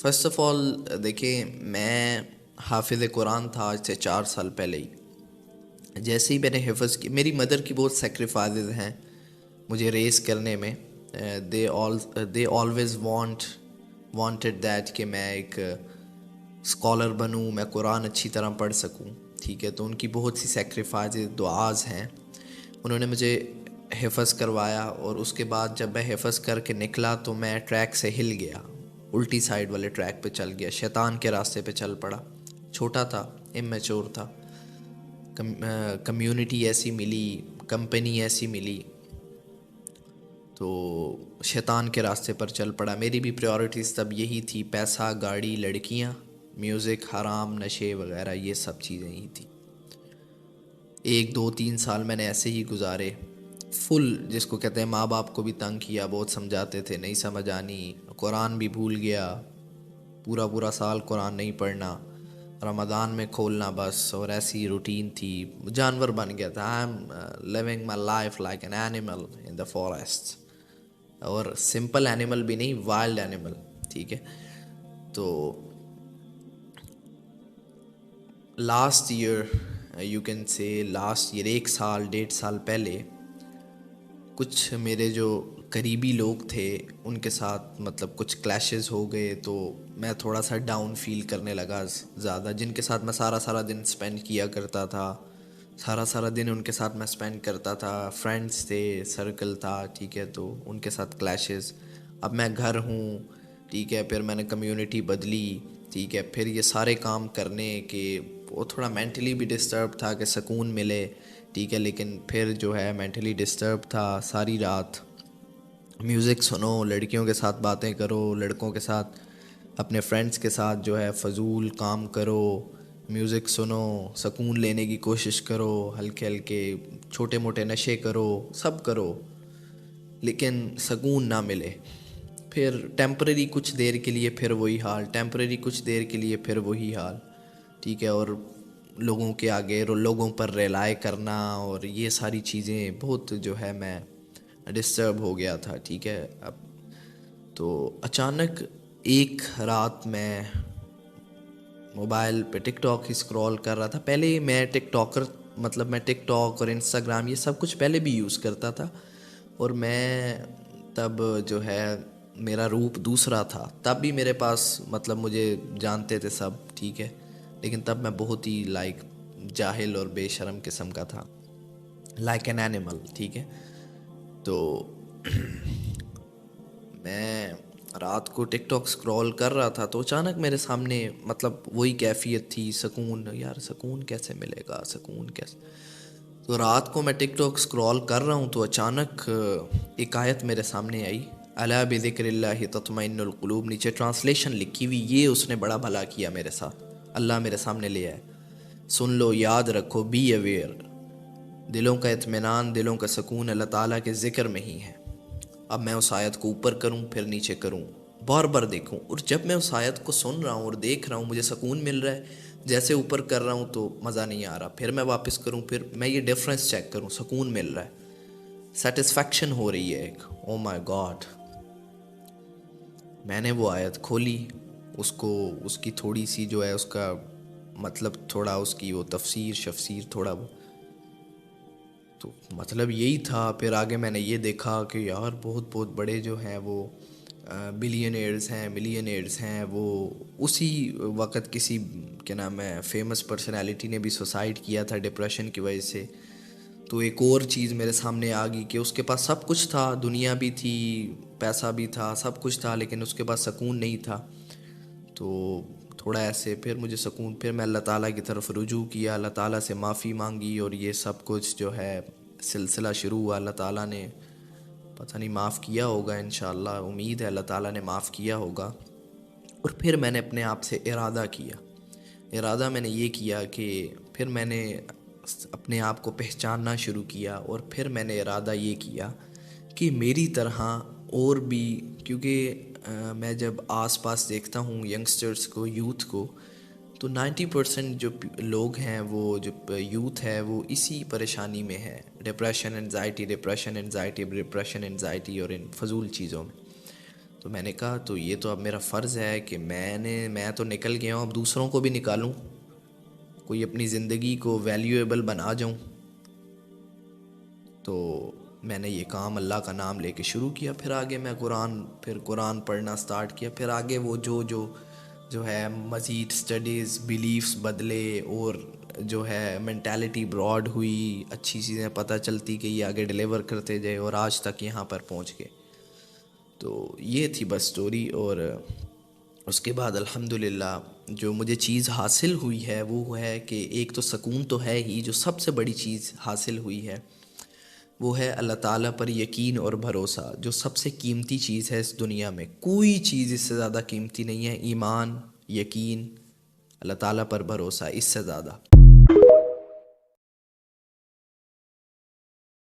First of all دیکھیں، میں حافظ قرآن تھا آج سے 4 سال پہلے ہی. جیسے ہی میں نے حفظ کی، میری مدر کی بہت سیکریفائزز ہیں مجھے ریز کرنے میں. دے آلویز وانٹڈ دیٹ کہ میں ایک اسکالر بنوں، میں قرآن اچھی طرح پڑھ سکوں. ٹھیک ہے، تو ان کی بہت سی سیکریفائزز، دعاز ہیں. انہوں نے مجھے حفظ کروایا، اور اس کے بعد جب میں حفظ کر کے نکلا تو میں ٹریک سے ہل گیا، الٹی سائڈ والے ٹریک پہ چل گیا، شیطان کے راستے پہ چل پڑا. چھوٹا تھا، امیچور تھا، کمیونٹی ایسی ملی، کمپنی ایسی ملی، تو شیطان کے راستے پر چل پڑا. میری بھی پریورٹیز تب یہی تھی، پیسہ، گاڑی، لڑکیاں، میوزک، حرام، نشے وغیرہ، یہ سب چیزیں ہی تھیں. 1 2 3 سال میں نے ایسے ہی گزارے، فل جس کو کہتے ہیں ماں باپ کو بھی تنگ کیا، بہت سمجھاتے تھے، نہیں سمجھ آنی، قرآن بھی بھول گیا، پورا سال قرآن نہیں پڑھنا، رمضان میں کھولنا بس، اور ایسی روٹین تھی. جانور بن گیا تھا. I am living my life like an animal in the forest, اور سمپل اینیمل بھی نہیں، وائلڈ اینیمل. ٹھیک ہے، تو last year, you can say last year, 1 سال 1.5 سال پہلے، کچھ میرے جو قریبی لوگ تھے ان کے ساتھ مطلب کچھ کلیشز ہو گئے، تو میں تھوڑا سا ڈاؤن فیل کرنے لگا زیادہ. جن کے ساتھ میں سارا دن اسپینڈ کیا کرتا تھا، سارا دن ان کے ساتھ میں اسپینڈ کرتا تھا، فرینڈس تھے، سرکل تھا. ٹھیک ہے، تو ان کے ساتھ کلیشز. اب میں گھر ہوں، ٹھیک ہے، پھر میں نے کمیونٹی بدلی، ٹھیک ہے، پھر یہ سارے کام کرنے کے وہ تھوڑا مینٹلی بھی ڈسٹرب تھا کہ سکون ملے. ٹھیک ہے، لیکن پھر جو ہے مینٹلی ڈسٹرب تھا. ساری رات میوزک سنو، لڑکیوں کے ساتھ باتیں کرو، لڑکوں کے ساتھ، اپنے فرینڈس کے ساتھ جو ہے فضول کام کرو، میوزک سنو، سکون لینے کی کوشش کرو، ہلکے چھوٹے موٹے نشے کرو، سب کرو، لیکن سکون نہ ملے. پھر ٹیمپرری کچھ دیر کے لیے پھر وہی حال، ٹیمپرری کچھ دیر کے لیے پھر وہی حال. ٹھیک ہے، اور لوگوں کے آگے لوگوں پر ریلائے کرنا، اور یہ ساری چیزیں بہت جو ہے میں ڈسٹرب ہو گیا تھا. ٹھیک ہے، اب تو اچانک ایک رات میں موبائل پہ ٹک ٹاک ہی اسکرول کر رہا تھا. پہلے میں ٹک ٹاکر، مطلب میں ٹک ٹاک اور انسٹاگرام یہ سب کچھ پہلے بھی یوز کرتا تھا، اور میں تب جو ہے میرا روپ دوسرا تھا. تب بھی میرے پاس مطلب مجھے جانتے تھے سب، ٹھیک ہے، لیکن تب میں بہت ہی لائک جاہل اور بے شرم قسم کا تھا، لائک این اینیمل. ٹھیک ہے، تو میں رات کو ٹک ٹاک اسکرول کر رہا تھا، تو اچانک میرے سامنے مطلب وہی کیفیت تھی، سکون. یار سکون کیسے ملے گا، سکون کیسے؟ تو رات کو میں ٹک ٹاک اسکرول کر رہا ہوں، تو اچانک ایک آیت میرے سامنے آئی، الا بذکر اللہ تطمئن القلوب. نیچے ٹرانسلیشن لکھی ہوئی، یہ اس نے بڑا بھلا کیا میرے ساتھ، اللہ میرے سامنے لے آئے. سن لو، یاد رکھو، بی اویئر، دلوں کا اطمینان، دلوں کا سکون اللہ تعالیٰ کے ذکر میں ہی ہے. اب میں اس آیت کو اوپر کروں، پھر نیچے کروں، بار بار دیکھوں، اور جب میں اس آیت کو سن رہا ہوں اور دیکھ رہا ہوں مجھے سکون مل رہا ہے. جیسے اوپر کر رہا ہوں تو مزہ نہیں آ رہا، پھر میں واپس کروں، پھر میں یہ ڈفرینس چیک کروں، سکون مل رہا ہے، سیٹسفیکشن ہو رہی ہے ایک. او مائی گاڈ! میں نے وہ آیت کھولی، اس کی تھوڑی سی جو ہے اس کا مطلب، تھوڑا اس کی وہ تفسیر تھوڑا وہ، تو مطلب یہی تھا. پھر آگے میں نے یہ دیکھا کہ یار بہت بڑے جو ہیں وہ بلینئرز ہیں، ملینئرز ہیں. وہ اسی وقت کسی کیا نام ہے فیمس پرسنالٹی نے بھی سوسائڈ کیا تھا ڈپریشن کی وجہ سے. تو ایک اور چیز میرے سامنے آ گئی کہ اس کے پاس سب کچھ تھا، دنیا بھی تھی، پیسہ بھی تھا، سب کچھ تھا، لیکن اس کے پاس سکون نہیں تھا. تو تھوڑا ایسے پھر مجھے سکون، پھر میں اللہ تعالیٰ کی طرف رجوع کیا، اللہ تعالیٰ سے معافی مانگی، اور یہ سب کچھ جو ہے سلسلہ شروع ہوا. اللہ تعالیٰ نے پتہ نہیں معاف کیا ہوگا، انشاءاللہ امید ہے اللہ تعالیٰ نے معاف کیا ہوگا. اور پھر میں نے اپنے آپ سے ارادہ میں نے یہ کیا کہ پھر میں نے اپنے آپ کو پہچاننا شروع کیا، اور پھر میں نے ارادہ یہ کیا کہ میری طرح اور بھی، کیونکہ میں جب آس پاس دیکھتا ہوں ینگسٹرز کو، یوتھ کو، تو 90% جو لوگ ہیں، وہ جو یوتھ ہے وہ اسی پریشانی میں ہے، ڈپریشن انزائٹی اور ان فضول چیزوں میں. تو میں نے کہا تو یہ تو اب میرا فرض ہے کہ میں تو نکل گیا ہوں، اب دوسروں کو بھی نکالوں، کوئی اپنی زندگی کو ویلیویبل بنا جاؤں۔ تو میں نے یہ کام اللہ کا نام لے کے شروع کیا، پھر آگے میں قرآن پڑھنا سٹارٹ کیا، پھر آگے وہ جو ہے مزید سٹڈیز، بیلیفز بدلے، اور جو ہے مینٹیلٹی براڈ ہوئی، اچھی چیزیں پتہ چلتی کہ یہ آگے ڈیلیور کرتے جائے، اور آج تک یہاں پر پہنچ گئے۔ تو یہ تھی بس سٹوری۔ اور اس کے بعد الحمدللہ جو مجھے چیز حاصل ہوئی ہے وہ ہے کہ ایک تو سکون تو ہے ہی، جو سب سے بڑی چیز حاصل ہوئی ہے وہ ہے اللہ تعالیٰ پر یقین اور بھروسہ، جو سب سے قیمتی چیز ہے اس دنیا میں، کوئی چیز اس سے زیادہ قیمتی نہیں ہے۔ ایمان، یقین، اللہ تعالیٰ پر بھروسہ، اس سے زیادہ